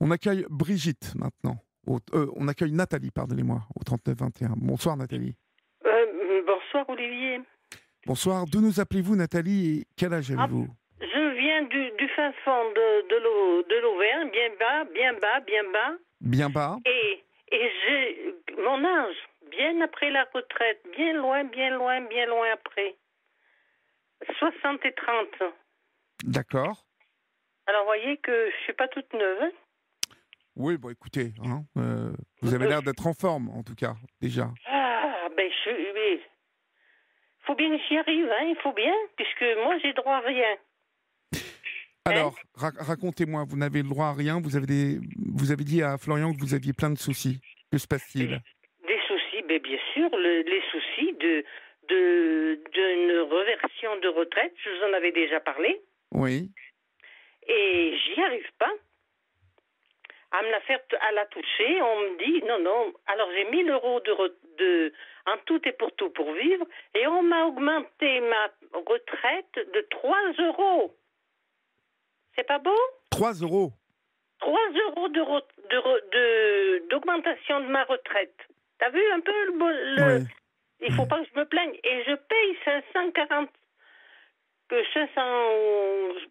On accueille Brigitte maintenant. On accueille Nathalie, pardonnez-moi, au 39-21. Bonsoir Nathalie. Bonsoir Olivier. Bonsoir. D'où nous appelez-vous Nathalie et quel âge Ah, avez-vous? je viens du fin fond de l'Auvergne, bien bas, bien bas, bien bas. Bien bas. Et j'ai mon âge, bien après la retraite, bien loin, bien loin, bien loin après. 60 et 30. D'accord. Alors, vous voyez que je suis pas toute neuve. Hein. Oui, bon écoutez, vous avez l'air d'être en forme en tout cas, déjà. Ah, ben faut bien que j'y arrive, hein, il faut bien, puisque moi j'ai droit à rien. Alors, racontez-moi, vous n'avez le droit à rien, vous avez dit à Florian que vous aviez plein de soucis. Que se passe-t-il? Des soucis, ben bien sûr, les soucis d'une reversion de retraite, je vous en avais déjà parlé, Oui. et j'y arrive pas à me la faire, à la toucher. On me dit non. Alors j'ai 1 000 euros en tout et pour tout pour vivre, et on m'a augmenté ma retraite de 3 euros. C'est pas beau? 3 euros. 3 euros d'augmentation de ma retraite. T'as vu un peu Oui. Il faut pas que je me plaigne. Et je paye 540,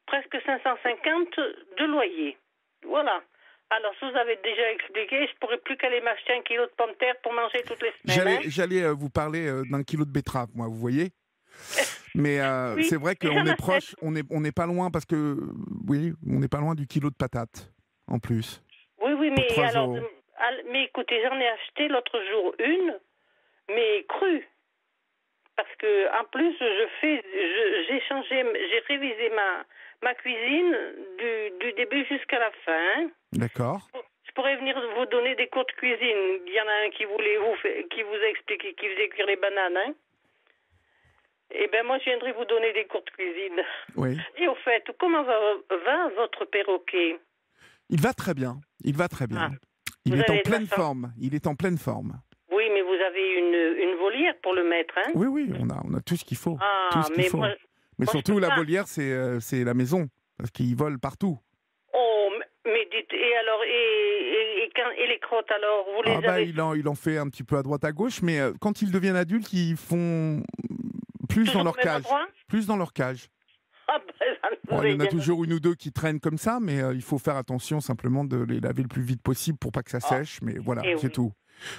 presque 550 de loyer. Voilà. Alors, je vous avais déjà expliqué, je pourrais plus qu'aller m'acheter 1 kilo de pommes de terre pour manger toutes les semaines. J'allais vous parler d'1 kilo de betterave, moi, vous voyez. Mais Oui, c'est vrai qu'on est proche, on n'est pas loin parce que, oui, on n'est pas loin du kilo de patates, en plus. Oui, Pour mais 3 alors, euros. mais écoutez, j'en ai acheté l'autre jour une, mais crue. Parce que en plus, j'ai révisé ma cuisine du début jusqu'à la fin. D'accord. Je pourrais venir vous donner des cours de cuisine. Il y en a un qui vous a expliqué, qui faisait cuire les bananes. Hein. Eh bien, moi, je viendrai vous donner des cours de cuisine. Oui. Et au fait, comment va votre perroquet? Il va très bien. Il va très bien. Ah, Il vous est en avez de la pleine chance. forme. Il est en pleine forme. Oui, mais vous avez une volière pour le mettre, hein? Oui, on a tout ce qu'il faut. Tout Ah, ce qu'il mais faut. moi Mais je surtout, peux la pas. volière, c'est la maison. Parce qu'il vole partout. Oh, mais dites, et alors, et les crottes, alors, vous Ah les bah, avez... il en fait un petit peu à droite à gauche, mais quand ils deviennent adultes, ils font plus dans Toujours au leur même cage. endroit? Plus dans leur cage. Ah, ben, vous Bon, il y avez en a bien... toujours une ou deux qui traînent comme ça, mais il faut faire attention simplement de les laver le plus vite possible pour pas que ça Ah, sèche. Mais voilà, et c'est oui. tout.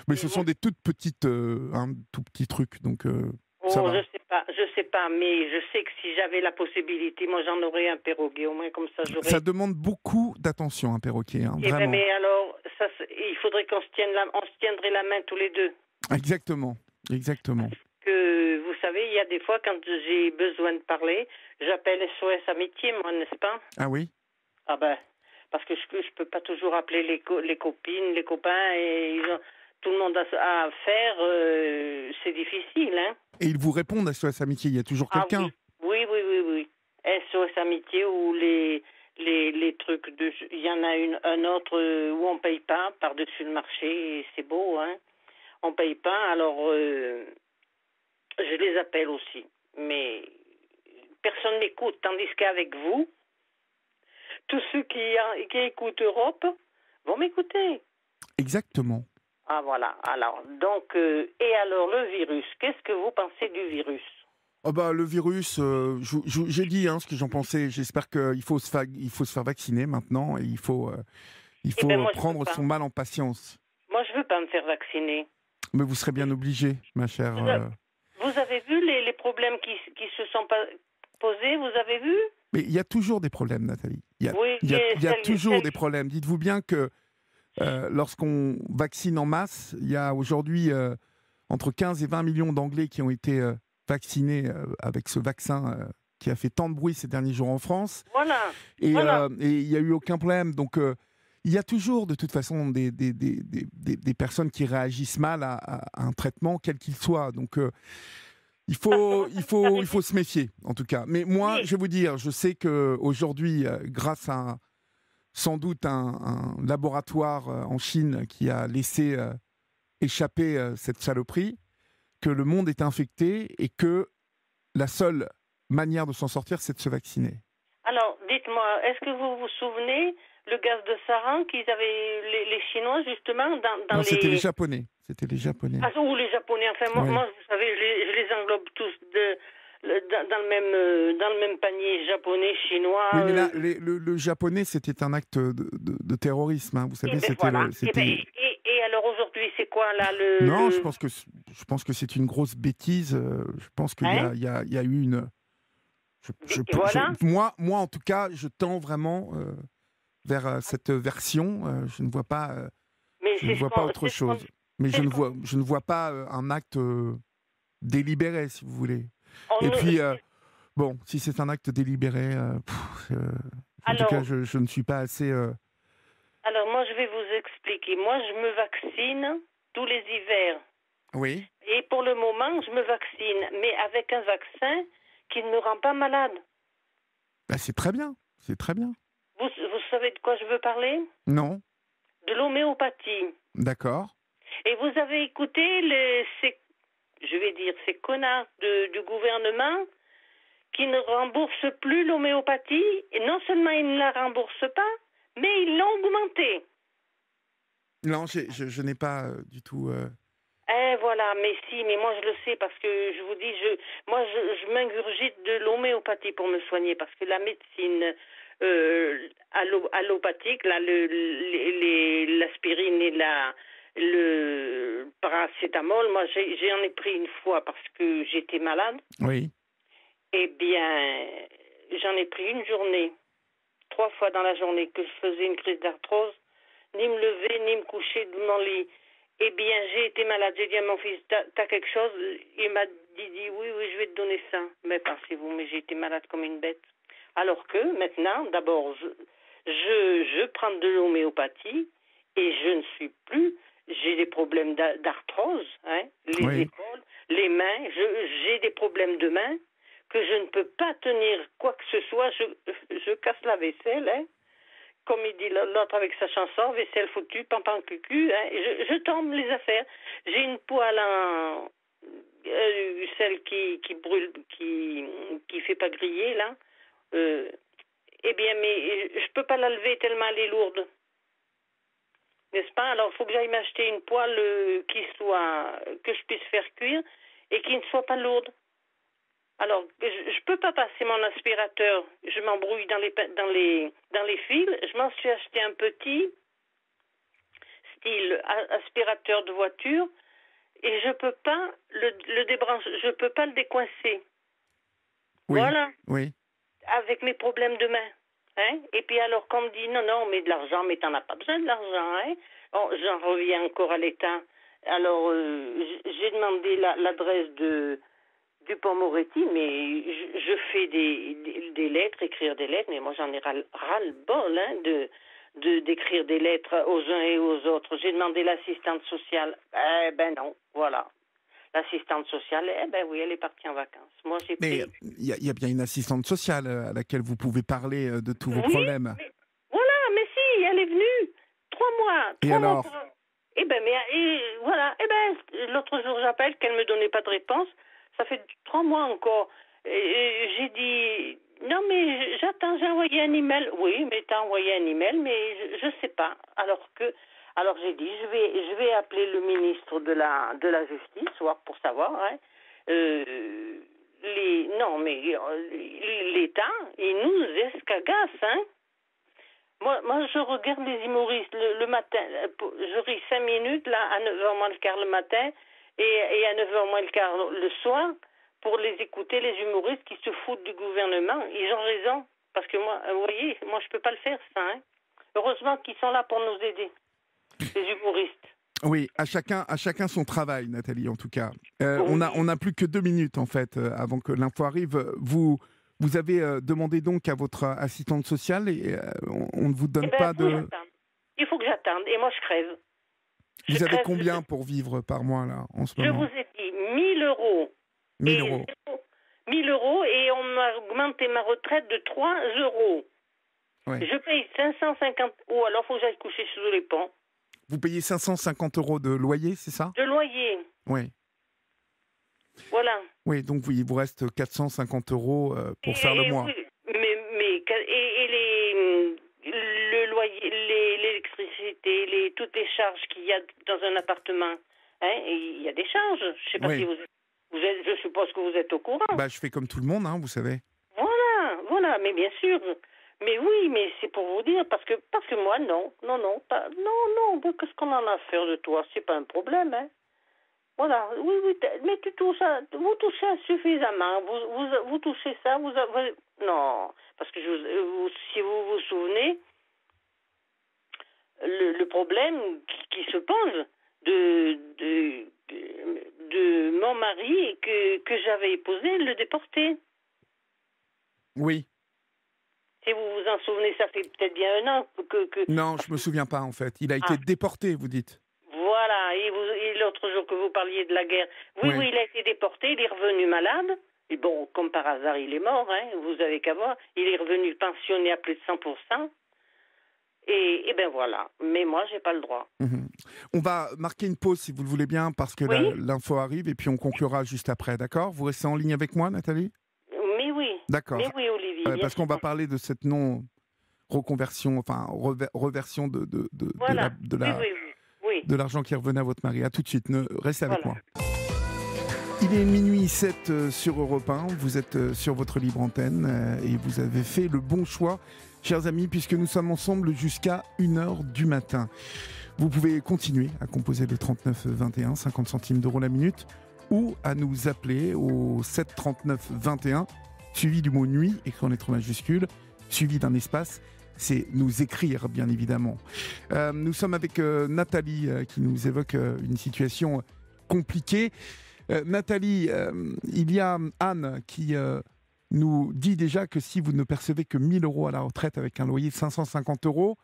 Mais Et ce moi, sont des toutes petites, tout petits trucs, donc ça oh, va. je sais pas, mais je sais que si j'avais la possibilité, moi, j'en aurais un perroquet, au moins, comme ça, Ça j'aurais... demande beaucoup d'attention, un perroquet, hein, Eh ben, vraiment. mais alors, il faudrait qu'on se on se tiendrait la main tous les deux. Exactement, exactement. Que, vous savez, il y a des fois, quand j'ai besoin de parler, j'appelle SOS Amitié, moi, n'est-ce pas? Ah oui? Ah ben, parce que je peux pas toujours appeler les copines, les copains, et tout le monde a à faire, c'est difficile, hein. Et ils vous répondent à SOS Amitié, il y a toujours Ah quelqu'un. oui, oui. SOS Amitié ou les trucs de... Il y en a un autre où on paye pas par-dessus le marché, et c'est beau, hein. On paye pas, alors je les appelle aussi. Mais personne n'écoute, tandis qu'avec vous, tous ceux qui écoutent Europe vont m'écouter. Exactement. Ah voilà, alors, donc, et alors le virus, qu'est-ce que vous pensez du virus? Oh bah, le virus, j'ai dit ce que j'en pensais. J'espère qu'il faut il faut se faire vacciner maintenant et il Eh bien, faut moi, je veux prendre pas. son mal en patience. Moi, je veux pas me faire vacciner. Mais vous serez bien obligé, ma chère. Vous, a- vous avez vu les problèmes qui se sont pas posés, vous avez vu? Mais il y a toujours des problèmes, Nathalie. Oui, Il y a toujours des problèmes. Dites-vous bien que lorsqu'on vaccine en masse, il y a aujourd'hui entre 15 et 20 millions d'Anglais qui ont été vaccinés avec ce vaccin qui a fait tant de bruit ces derniers jours en France. Voilà, Et voilà. il n'y a eu aucun problème. Donc, il y a toujours, de toute façon, des personnes qui réagissent mal à un traitement, quel qu'il soit. Donc, il faut se méfier, en tout cas. Mais moi, Oui. je vais vous dire, je sais qu'aujourd'hui, grâce à sans doute un laboratoire en Chine qui a laissé échapper cette saloperie, que le monde est infecté et que la seule manière de s'en sortir, c'est de se vacciner. Alors, dites-moi, est-ce que vous vous souvenez le gaz de Saran qu'ils avaient, les Chinois, justement, dans Non, les... c'était les Japonais. C'était les Japonais. Ah, ou les Japonais, enfin, Ouais. moi, vous savez, je les englobe tous dans le même panier, japonais, chinois... Oui, mais là, le japonais, c'était un acte de terrorisme. Hein. Vous et savez, ben c'était voilà. le... c'était... Et alors, aujourd'hui, c'est quoi, là, Non, je pense que c'est une grosse bêtise. Je pense qu'il Hein? y a eu une... Voilà. Moi, en tout cas, je tends vraiment vers cette version. Je ne vois pas, Mais je ne vois pas autre c'est ce qu'on... chose. Mais c'est ce qu'on- je ne vois pas un acte délibéré, si vous voulez. on Et nous- puis, bon, si c'est un acte délibéré, en tout cas, alors, je ne suis pas assez... alors, moi, je vais vous expliquer. Moi, je me vaccine tous les hivers. Oui, Et pour le moment, je me vaccine, mais avec un vaccin qui ne me rend pas malade. bah, c'est très bien. C'est très bien. Vous savez de quoi je veux parler? Non, De l'homéopathie. d'accord. Et vous avez écouté je vais dire, ces connards du gouvernement qui ne remboursent plus l'homéopathie. Et non seulement ils ne la remboursent pas, mais ils l'ont augmentée. Non, je n'ai pas du tout... Eh voilà, mais si, mais moi je le sais parce que je vous dis, je m'ingurgite de l'homéopathie pour me soigner parce que la médecine allopathique, là, l'aspirine et le paracétamol, moi j'en ai pris une fois parce que j'étais malade. Oui, Eh bien, j'en ai pris une journée, 3 fois dans la journée que je faisais une crise d'arthrose, ni me lever, ni me coucher de mon lit. Eh bien, j'ai été malade. J'ai dit à mon fils, t'as quelque chose? Il m'a dit, oui, je vais te donner ça. Mais pensez-vous, mais j'ai été malade comme une bête. Alors que maintenant, d'abord, je prends de l'homéopathie et je ne suis plus. J'ai des problèmes d'arthrose, hein, les épaules, les mains. J'ai des problèmes de mains que je ne peux pas tenir quoi que ce soit. Je casse la vaisselle, hein. Comme il dit l'autre avec sa chanson, vaisselle foutue, pampan cucu, hein, je tombe les affaires. J'ai une poêle celle qui brûle, qui fait pas griller, là. Eh bien, mais je peux pas la lever tellement elle est lourde. N'est-ce pas? Alors, il faut que j'aille m'acheter une poêle que je puisse faire cuire et qui ne soit pas lourde. Alors, je peux pas passer mon aspirateur. Je m'embrouille dans les fils. Je m'en suis acheté un petit, style aspirateur de voiture, et je peux pas le débrancher. Je peux pas le décoincer. oui, Voilà. oui. Avec mes problèmes de main. Hein? Et puis alors, qu'on me dit, non, mais de l'argent, mais t'en as pas besoin de l'argent. Hein? Bon, j'en reviens encore à l'État. Alors, j'ai demandé l'adresse du Pont-Moretti, mais je fais des lettres, écrire des lettres, mais moi j'en ai ras-le-bol d'écrire des lettres aux uns et aux autres. J'ai demandé l'assistante sociale. Eh ben non, voilà. L'assistante sociale, eh ben oui, elle est partie en vacances. Moi j'ai Mais pris... il y a bien une assistante sociale à laquelle vous pouvez parler de tous vos Oui, problèmes. mais, voilà, mais si, elle est venue. 3 mois. Et 3 mois alors? Eh ben, voilà. Eh ben, l'autre jour j'appelle, qu'elle me donnait pas de réponse. Ça fait 3 mois encore. Et j'ai dit, non mais j'attends, j'ai envoyé un email. Oui, mais t'as envoyé un email, mais je sais pas. Alors j'ai dit, je vais appeler le ministre de la Justice, pour savoir. Hein, non mais l'État, il nous escagasse, hein. Moi, je regarde les humoristes le matin. Je ris 5 minutes, là, à 9h moins le quart le matin et à 9h moins le quart le soir pour les écouter, les humoristes qui se foutent du gouvernement. Ils ont raison. Parce que moi, vous voyez, moi, je peux pas le faire, ça. Hein. Heureusement qu'ils sont là pour nous aider, les humoristes. Oui, à chacun son travail, Nathalie, en tout cas. Oui. On a plus que 2 minutes, en fait, avant que l'info arrive. Vous avez demandé donc à votre assistante sociale et on ne vous donne pas de... Il faut que j'attende. Et moi, je crève. Vous avez combien pour vivre par mois, là, en ce moment? Je vous ai dit 1 000 euros. 1 000 euros. 1 000 euros et on m'a augmenté ma retraite de 3 euros. Ouais. Je paye 550 ou alors il faut que j'aille coucher sous les ponts. Vous payez 550 euros de loyer, c'est ça? De loyer. Oui. Voilà. Oui, donc il vous reste 450 euros pour faire le mois. Oui, mais le loyer, l'électricité, toutes les charges qu'il y a dans un appartement. Hein, il y a des charges. Je sais pas si vous êtes, je suppose que vous êtes au courant. Bah, je fais comme tout le monde, hein, vous savez. Voilà, mais bien sûr. Mais oui, mais c'est pour vous dire, parce que moi, non, qu'est-ce qu'on en a à faire de toi? C'est pas un problème, hein. Voilà, oui, mais vous touchez suffisamment, vous touchez ça, non, parce que si vous vous souvenez, le problème qui se pose de mon mari que j'avais épousé, le déporté. Oui. Si vous vous en souvenez, ça fait peut-être bien un an que... Non, je me souviens pas en fait. Il a été déporté, vous dites. Voilà, et l'autre jour que vous parliez de la guerre, oui, il a été déporté, il est revenu malade. Et bon, comme par hasard, il est mort, hein, vous avez qu'à voir. Il est revenu pensionné à plus de 100%. Et ben voilà. Mais moi, j'ai pas le droit. Mmh. On va marquer une pause, si vous le voulez bien, parce que l'info arrive, et puis on conclura juste après, d'accord? Vous restez en ligne avec moi, Nathalie? Mais oui. D'accord. Mais oui, Olivier. Parce qu'on va parler de cette non-reconversion, enfin, reversion de l'argent qui revenait à votre mari. À tout de suite, restez avec moi. Il est minuit 7 sur Europe 1, vous êtes sur votre libre antenne et vous avez fait le bon choix, chers amis, puisque nous sommes ensemble jusqu'à 1h du matin. Vous pouvez continuer à composer le 39 21, 50 centimes d'euros la minute, ou à nous appeler au 7 39 21, suivi du mot nuit, écrit en lettres majuscules, suivi d'un espace. C'est nous écrire, bien évidemment. Nous sommes avec Nathalie qui nous évoque une situation compliquée. Nathalie, il y a Anne qui nous dit déjà que si vous ne percevez que 1 000 euros à la retraite avec un loyer de 550 euros,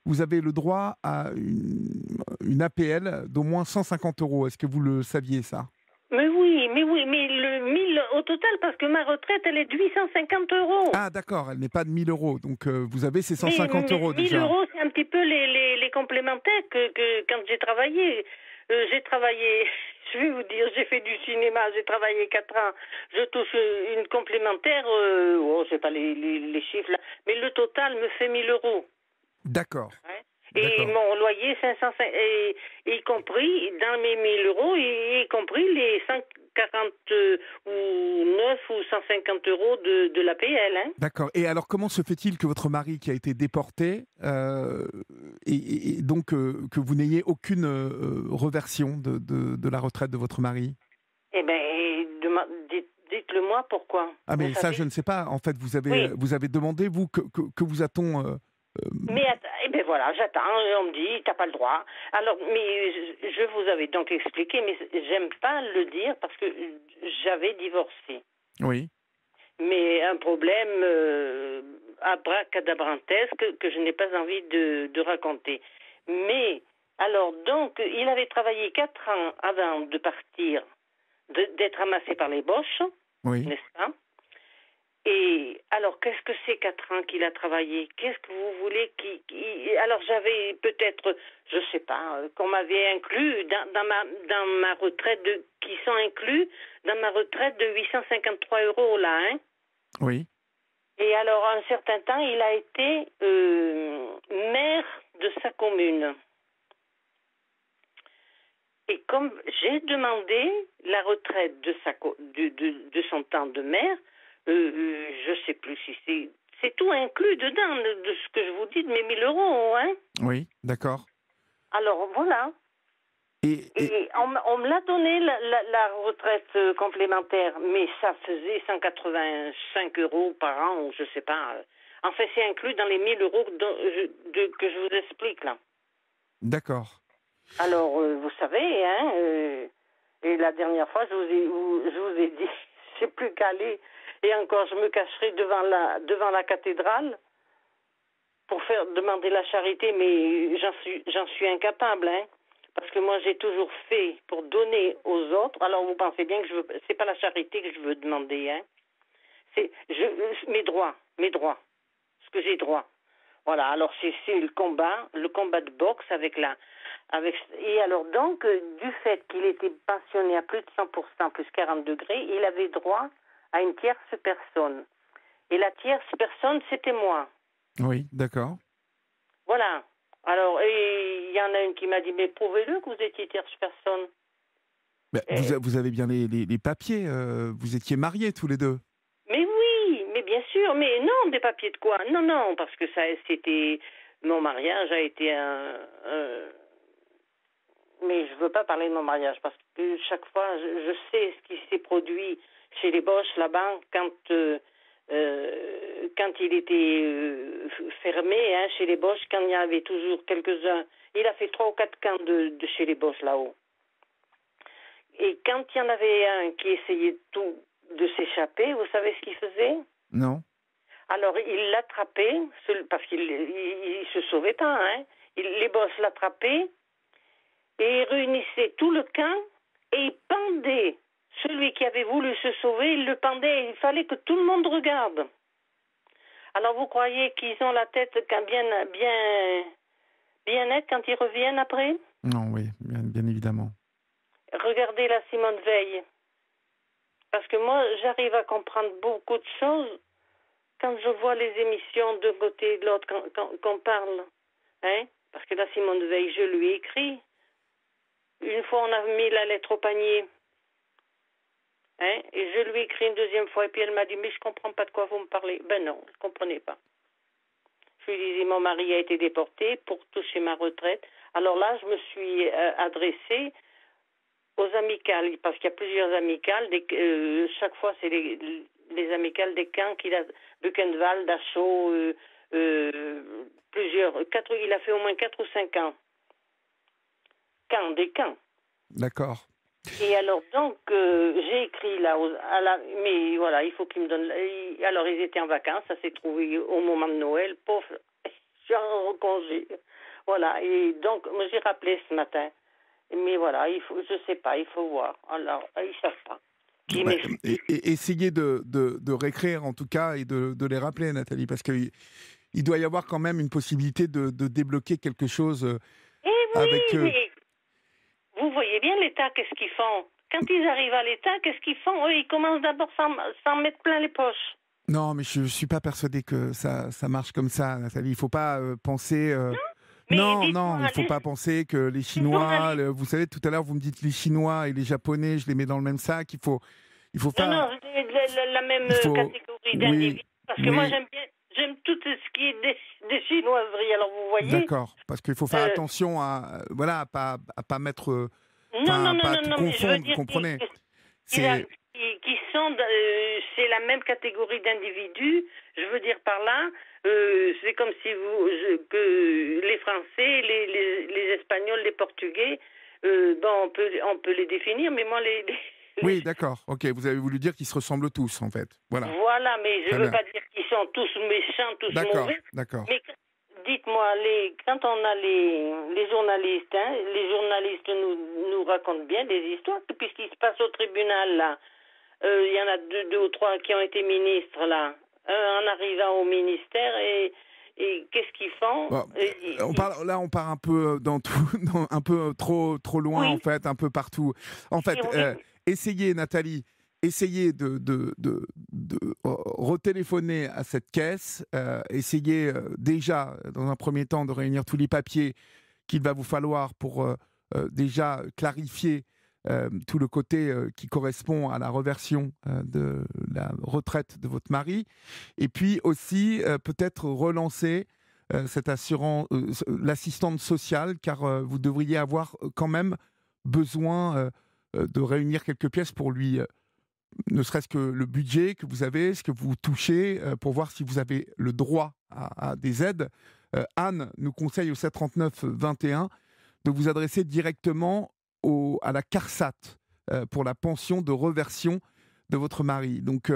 vous avez le droit à une APL d'au moins 150 euros. Est-ce que vous le saviez, ça? Mais le 1000 au total, parce que ma retraite, elle est de 850 euros. Ah, d'accord, elle n'est pas de 1 000 euros, donc vous avez ces 150 euros déjà. 1 000 euros, c'est un petit peu les complémentaires que quand j'ai travaillé. Je vais vous dire, j'ai fait du cinéma, j'ai travaillé 4 ans, je touche une complémentaire, je sais pas les chiffres là, mais le total me fait 1 000 euros. D'accord. Ouais. Et mon loyer, 505, y compris dans mes 1 000 euros, y compris les 149 ou 150 euros de l'APL. Hein. D'accord. Et alors, comment se fait-il que votre mari, qui a été déporté, et donc que vous n'ayez aucune reversion de la retraite de votre mari? Eh bien, dites-le moi pourquoi. Ah, mais ça, je ne sais pas. En fait, vous avez demandé, vous, que vous a-t-on... Mais voilà, j'attends, on me dit, t'as pas le droit. Alors, mais je vous avais donc expliqué, mais j'aime pas le dire parce que j'avais divorcé. Oui. Mais un problème abracadabrantesque que je n'ai pas envie de raconter. Mais, alors, donc, il avait travaillé 4 ans avant de partir, d'être amassé par les Boches, n'est-ce pas? Et alors, qu'est-ce que c'est 4 ans qu'il a travaillé? Qu'est-ce que vous voulez Alors, j'avais peut-être, je sais pas, qu'on m'avait inclus dans ma retraite, qui sont inclus dans ma retraite de 853 euros, là, hein? Oui. Et alors, un certain temps, il a été maire de sa commune. Et comme j'ai demandé la retraite de son temps de maire, je ne sais plus si c'est tout inclus dedans de ce que je vous dis de mes 1 000 euros, hein? Oui, d'accord. Alors voilà. Et on me l'a donné la retraite complémentaire, mais ça faisait 185 euros par an, ou je sais pas. En fait, c'est inclus dans les 1 000 euros que je vous explique là. D'accord. Alors, vous savez, hein, et la dernière fois, je vous ai dit, c'est plus calé. Et encore, je me cacherai devant la cathédrale pour demander la charité, mais j'en suis incapable, hein, parce que moi, j'ai toujours fait pour donner aux autres. Alors, vous pensez bien que c'est pas la charité que je veux demander, hein. C'est mes droits, ce que j'ai droit. Voilà. Alors, c'est le combat de boxe et alors donc, du fait qu'il était pensionné à plus de 100%, plus 40 degrés, il avait droit à une tierce personne. Et la tierce personne, c'était moi. Oui, d'accord. Voilà. Alors, et il y en a une qui m'a dit, mais prouvez-le que vous étiez tierce personne. Ben, vous avez bien les papiers, vous étiez mariés tous les deux. Mais oui, mais bien sûr, mais non, des papiers de quoi? Non, non, parce que ça, c'était... Mon mariage a été mais je veux pas parler de mon mariage, parce que chaque fois, je sais ce qui s'est produit chez les Boches là-bas, quand il était fermé, hein, chez les Boches, quand il y avait toujours quelques-uns. Il a fait 3 ou 4 camps de chez les Boches là-haut. Et quand il y en avait un qui essayait tout de s'échapper, vous savez ce qu'il faisait? Non. Alors, il l'attrapait, parce qu'il se sauvait pas, hein. Les Boches l'attrapaient, et il réunissait tout le camp, et il pendait. Celui qui avait voulu se sauver, il le pendait, il fallait que tout le monde regarde. Alors, vous croyez qu'ils ont la tête bien nette quand ils reviennent après? Non, oui, bien évidemment. Regardez la Simone Veil. Parce que moi, j'arrive à comprendre beaucoup de choses quand je vois les émissions d'un côté et de l'autre, qu'on parle. Hein? Parce que la Simone Veil, je lui ai écrit. Une fois, on a mis la lettre au panier. Hein? Et je lui ai écrit une deuxième fois. Et puis elle m'a dit, mais je comprends pas de quoi vous me parlez. Ben non, je ne comprenais pas. Je lui disais, mon mari a été déporté pour toucher ma retraite. Alors là, je me suis adressée aux amicales, parce qu'il y a plusieurs amicales. Chaque fois, c'est les amicales des camps qu'il a, Buchenwald, Dachau, il a fait au moins 4 ou 5 ans. Des camps. D'accord. Et alors, donc, j'ai écrit là, mais voilà, il faut qu'ils me donnent... Alors, ils étaient en vacances, ça s'est trouvé au moment de Noël, pauvre, je suis en congé. Voilà, et donc, moi, j'ai rappelé ce matin. Mais voilà, je sais pas, il faut voir. Alors, ils savent pas. Et essayez de réécrire, en tout cas, et de les rappeler, Nathalie, parce qu'il doit y avoir quand même une possibilité de débloquer quelque chose avec... mais vous voyez bien l'État, qu'est-ce qu'ils font? Quand ils arrivent à l'État, qu'est-ce qu'ils font? Eux, ils commencent d'abord sans mettre plein les poches. Non, mais je ne suis pas persuadé que ça marche comme ça, Nathalie. Il ne faut pas penser... Non, il ne faut pas penser que les Chinois... vous savez, tout à l'heure, vous me dites les Chinois et les Japonais, je les mets dans le même sac. Il faut faire... Non, la même catégorie d'individus. Parce que moi, j'aime tout ce qui est des chinoiseries, alors vous voyez. D'accord, parce qu'il faut faire attention à pas mettre... Non, confondre, vous comprenez. Qui sont, c'est la même catégorie d'individus. Je veux dire par là, c'est comme si que les Français, les Espagnols, les Portugais, on peut les définir, mais moi Oui, d'accord. Ok, vous avez voulu dire qu'ils se ressemblent tous, en fait. Voilà. Voilà, mais je ne veux pas dire qu'ils sont tous méchants, tous mauvais. D'accord. Mais dites-moi, quand on a les journalistes, hein, les journalistes nous racontent bien des histoires, puisqu'il se passe au tribunal, là. Il y en a deux ou trois qui ont été ministres, là. En arrivant au ministère, et qu'est-ce qu'ils font? Bon, on part un peu dans tout, un peu trop loin, en fait, un peu partout. En fait, essayez, Nathalie, de retéléphoner à cette caisse, essayez déjà, dans un premier temps, de réunir tous les papiers qu'il va vous falloir pour déjà clarifier tout le côté qui correspond à la reversion de la retraite de votre mari, et puis aussi peut-être relancer cette assurance, l'assistante sociale, car vous devriez avoir quand même besoin de réunir quelques pièces pour lui, ne serait-ce que le budget que vous avez, ce que vous touchez, pour voir si vous avez le droit à des aides. Anne nous conseille au 739-21 de vous adresser directement à la CARSAT pour la pension de reversion de votre mari. Donc,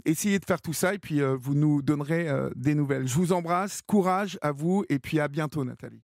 essayez de faire tout ça et puis vous nous donnerez des nouvelles. Je vous embrasse, courage à vous et puis à bientôt, Nathalie.